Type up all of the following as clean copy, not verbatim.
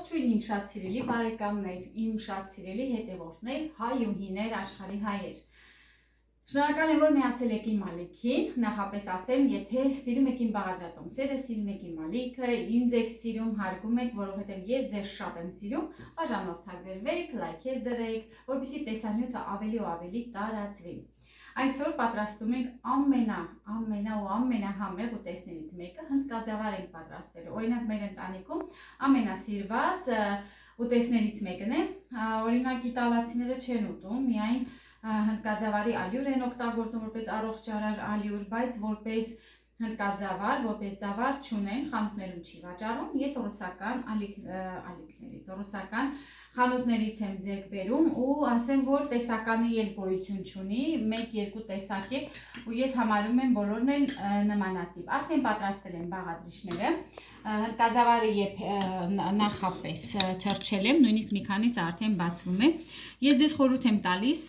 Ողջույն իմ շատ սիրելի բարեկամներ, իմ շատ սիրելի հետևորդներ, հայուհիներ, աշխարհի հայեր։ Շնորհակալ եմ, որ միացել եք իմ ալիքին։ Նախապես ասեմ, եթե սիրում եք իմ բաղադրատոմսերը, սիրում եք իմ ալիքը, ինձ եք սիրում, հարգում եք, որովհետև ես ձեզ շատ եմ սիրում, բաժանորդագրվեք, լայքեր դրեք, որպեսզի տեսանյութը ավելի ու ավելի տարածվի։ Այսօր պատրաստում ենք ամենահամեղ ուտեստներից մեկը, հնդկաձավար ենք պատրաստելու։ Օրինակ մեր ընտանիքում ամենասիրված ուտեստներից մեկն է։ Օրինակ իտալացիները չեն ուտում, միայն հնդկաձավարի ալյուր են օգտագործում որպես առողջարար ալյուր, բայց որպես հնդկաձավար, որպես ձավար չունեն, խանութներում չի վաճառում։ Ես ռուսական ռուսական խանութներից եմ ձեռք բերում ու ասեմ, որ տեսականի էլ գոյություն չունի, 1-2 տեսակ է ու ես համարում եմ բոլորն էլ նմանատիպ։ Արդեն պատրաստել եմ բաղադրիչները, հնդկաձավարը նախապես թրջել եմ, նույնիսկ մի քանիսը արդեն բացվում է։ Ես ձեզ խորհուրդ եմ տալիս,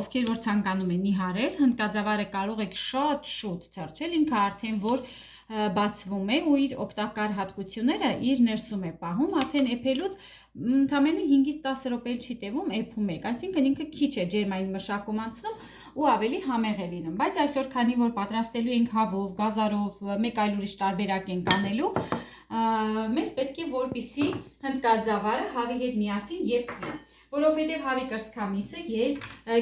ովքեր որ ցանկանում են նիհարել, հնդկաձավարը կարող եք շատ շուտ թրջել, ինքը արդեն որ բացվում է ու իր օգտակար հատկությունները իր ներսում է պահում, արդեն էփելուց ընդամենը 5-10 րոպե չի տևում էփում եք, այսինքն ինքը քիչ է ջերմային մշակում անցնում ու ավելի համեղ է լինում, բայց այսօր քանի որ պատրաստելու ենք հավով, գազարով, մեկ այլ ուրիշ տարբերակ ենք անելու, մեզ պետք է որպեսզի հնդկաձավարը հավի հետ միասին եփվի, որովհետև հավի կրծքամիսը ես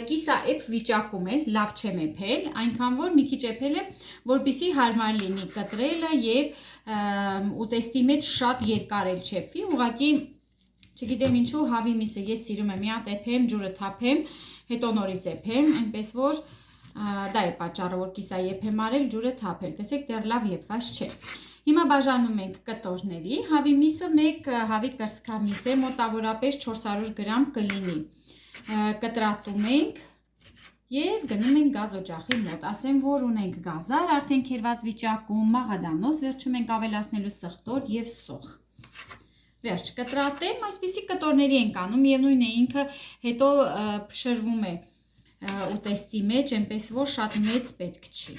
կիսաէփ վիճակում եմ, լավ չեմ էփել, այնքան որ մի քիչ էփել եմ, որպեսզի հարմար լինի կտրելը եւ ուտեստի մեջ շատ երկար էլ չեփվի, ուղղակի չգիտեմ ինչու հավի միսը ես սիրում եմ մի հատ էփեմ, ջուրը թափեմ, հետո նորից էփեմ, այնպես որ դա է պատճառը, որ կիսաեփ եմ արել, ջուրը թափել, տեսեք դեռ լավ եփված չէ։ Հիմա բաժանում ենք կտորների, հավի միսը մեկ հավի կրծքամիս է, մոտավորապես 400 գրամ կլինի, կտրատում ենք և գնում ենք գազ օջախի մոտ, ասեմ, որ ունենք գազար, արդեն քերված վիճակում, մաղադանոց, վերջում ենք ավելացնելու սխտոր և սոխ։ Վերջ, կտրատեմ, այսպիսի կտորների ենք անում, միևնույն է ինքը հետո փշրվում է ուտեստի մեջ, այնպես որ շատ մեծ պետք չի։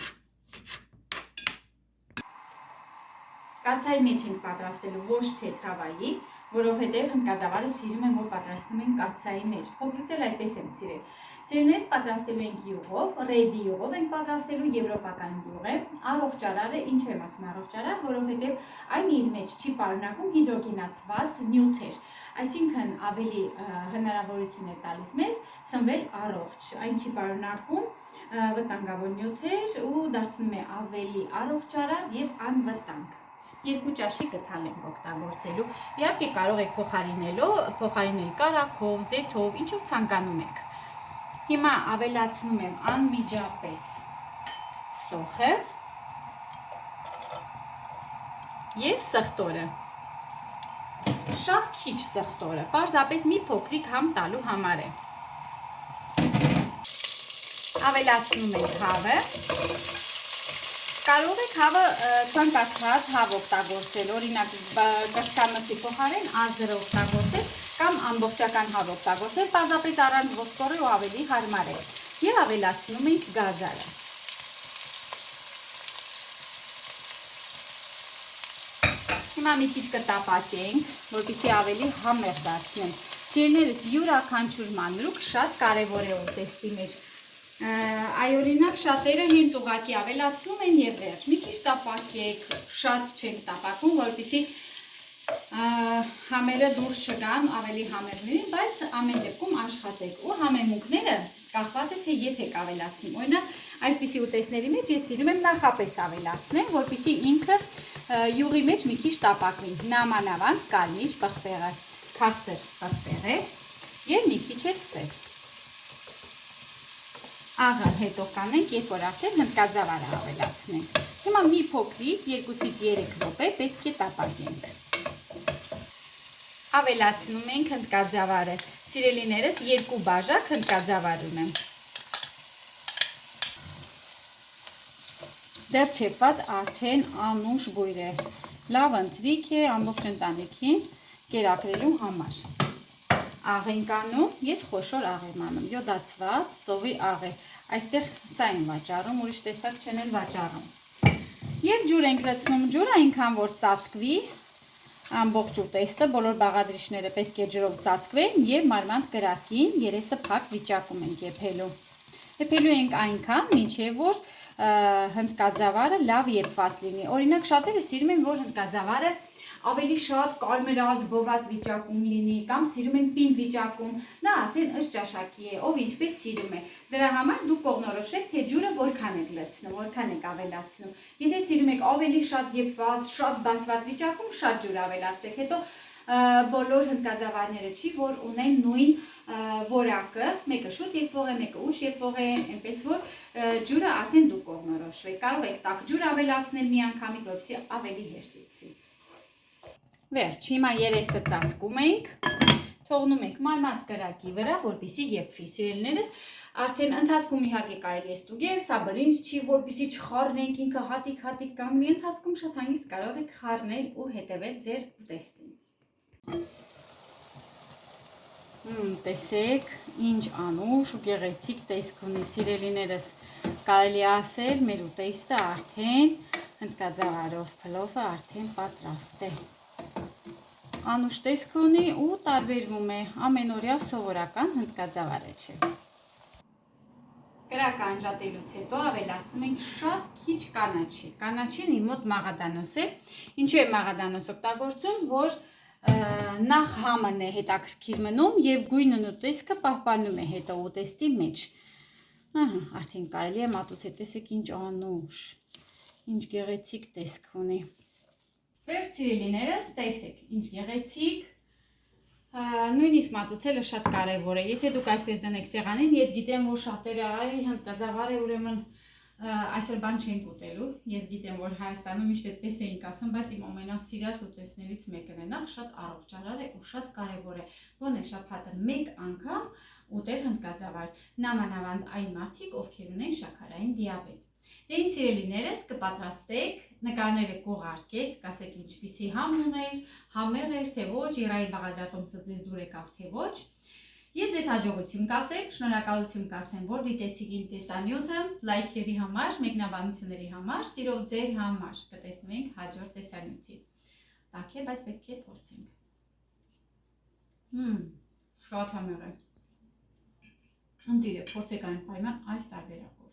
Կացայի մեջ ենք պատրաստելու, ոչ թե թավայի, որովհետև հնդկաձավարը սիրում եմ, որ պատրաստում ենք կացայի մեջ, փոքրուց էլ այդպես եմ սիրել։ Սիրելիներս պատրաստելու ենք յուղով, ռեյդի յուղով ենք պատրաստելու, եվրոպական յուղ է, առողջարար է, ինչ եմ ասում առողջարար, որովհետև այն իր մեջ չի պարունակում հիդրոգենացված նյութեր, այսինքն ավելի հնարավորություն է տալիս մեզ սնվել առողջ, այն չի պարունակում վտանգավոր նյութեր ու դարձնում է ավելի առողջարար և անվտանգ։ 2 ճաշի գթալ ենք օգտագործելու, իհարկե կարող եք փոխարինել կարագով, ձեթով, ինչով ցանկանում եք։ Հիմա ավելացնում եմ անմիջապես սոխը և սխտորը, շատ քիչ սխտորը, պարզապես մի փոքրիկ համ տալու համար է։ Ավելացնում ենք հավը, կարող եք հավը ցանկացած հավ օգտագործել, օրինակ կրծքամսի փոխարեն ազդրը օգտագործել կամ ամբողջական հավ օգտագործել, պարզապես առանց ոսկորի ու ավելի հարմար է։ Եվ ավելացնում ենք գազարը։ Հիմա մի քիչ կտապակենք, որպեսզի ավելի համեղ դարձնենք։ Սիրելիներս, յուրաքանչյուր մանրուք շատ կարևոր է ուտեստի մեջ։ Այօրինակ շատերը հենց ուղղակի ավելացնում են եւ վերջ։ Մի քիչ տապակեք, շատ չենք տապակում, որպեսզի համերը դուրս չգան, ավելի համեղ լինեն, բայց ամեն դեպքում աշխատեք ու համեմունքները կախված է թե երբ եք ավելացնում։ Օրինակ, այսպիսի ուտեստների մեջ ես սիրում եմ նախապես ավելացնել, որպեսզի ինքը յուղի մեջ մի քիչ տապակվի, նամանավանդ կարմիր պղպեղը, քաղցր պղպեղը եւ մի քիչ էլ սև։ Աղը հետո կանենք, երբ որ արդեն հնդկաձավարը ավելացնենք։ Հիմա մի փոքրիկ 2-3 րոպե պետք է տապակենք։ Ավելացնում ենք հնդկաձավարը։ Սիրելիներս, 2 բաժակ հնդկաձավար ունեմ։ Դեռ չեպված արդեն անուշ բույր է։ Լավ ընթրիք է ամբողջ ընտանիքին կերակրելու համար։ Աղ ենք անում, ես խոշոր աղ եմ անում, յոդացված ծովի աղ է, այստեղ սա են վաճառում, ուրիշ տեսակ չեն էլ վաճառում։ Եվ ջուր ենք լցնում, ջուրը այնքան որ ծածկվի, ամբողջ ուտեստը, բոլոր բաղադրիչները պետք է ջրով ծածկվեն եւ մարմանդ կրակին երեսը փակ վիճակում ենք եփելու։ Եփելու ենք այնքան, մինչև որ հնդկաձավարը լավ եփված լինի։ Օրինակ շատերը սիրում են, որ հնդկաձավարը ավելի շատ կարմրած, բոված վիճակում լինի, կամ սիրում են պինդ վիճակում, դա արդեն ըստ ճաշակի է, ով ինչպես սիրում է։ Դրա համար դուք կողնորոշվեք, թե ջուրը որքան եք լցնում, որքան եք ավելացնում։ Եթե սիրում եք ավելի շատ եփված, շատ բացված վիճակում, շատ ջուր ավելացրեք։ Հետո բոլոր հնդկաձավարները չի, որ ունեն նույն որակը, մեկը շուտ եփող է, մեկը ուշ եփող է, այնպես որ ջուրը արդեն դուք կողնորոշվեք։ Կարող եք տաք ջուր ավելացնել միանգամից, որպեսզի ավելի հեշտ եփվի։ Վերջ, հիմա երեսը ծածկում ենք, թողնում ենք մարմանդ կրակի վրա, որպեսզի եփվի։ Սիրելիներս, արդեն ընթացքում իհարկե կարելի է ստուգել, սա բրինձ չի, որպեսզի չխառնենք, ինքը հատիկ կանգնի, ընթացքում շատ հանգիստ կարող եք խառնել ու հետևել ձեր ուտեստին։ Տեսեք, ինչ անուշ ու գեղեցիկ տեսք ունի, սիրելիներս, կարելի է ասել, մեր ուտեստը արդեն հնդկաձավարով փլովը արդեն պատրաստ է։ Անուշ տեսք ունի ու տարբերվում է ամենօրյա սովորական հնդկաձավարը չէ։ Կրակը անջատելուց հետո ավելացնում ենք շատ քիչ կանաչի։ Կանաչին իմ մոտ մաղադանոս է։ Ինչու է մաղադանոս օգտագործում, որ նախ համն է հետաքրքիր մնում եւ գույնն ու տեսքը պահպանում է հետո ուտեստի մեջ։ Արդեն կարելի է մատուցել, տեսեք ինչ անուշ, ինչ գեղեցիկ տեսք ունի։ Վերջ սիրելիներս, տեսեք, ինչ գեղեցիկ, նույնիսկ մատուցելը շատ կարևոր է։ Եթե դուք այսպես դնեք սեղանին, ես գիտեմ, որ շատերը այ հնդկաձավար է, ուրեմն այսօր բան չենք ուտելու։ Ես գիտեմ, որ Հայաստանում միշտ այդպես էինք ասում, բայց իմ ամենասիրած ուտեստներից մեկն է։ Նախ շատ առողջարար է ու շատ կարևոր է։ Գոնե շաբաթը մեկ անգամ ուտել հնդկաձավար, նամանավանդ այն մարդիկ, ովքեր ունեն շաքարային դիաբետ։ Դե ինձ սիրելիներս, կպատրաստեք, նկարները կուղարկեք, կասեք ինչպիսի համն ուներ, համեղ էր թե ոչ, իրայի բաղադրատոմսը ձեզ դուր եկավ թե ոչ։ Ես ձեզ հաջողություն կասեմ, շնորհակալություն կասեմ, որ դիտեցիք իմ տեսանյութը, լայքերի համար, մեկնաբանությունների համար, սիրով ձեր համար կտեսնենք հաջորդ տեսանյութի։ Տաք է, բայց պետք է փորձենք։ Շատ համեղ է։ Ընտիր է, փորձեք այն պայման այս տարբերակով։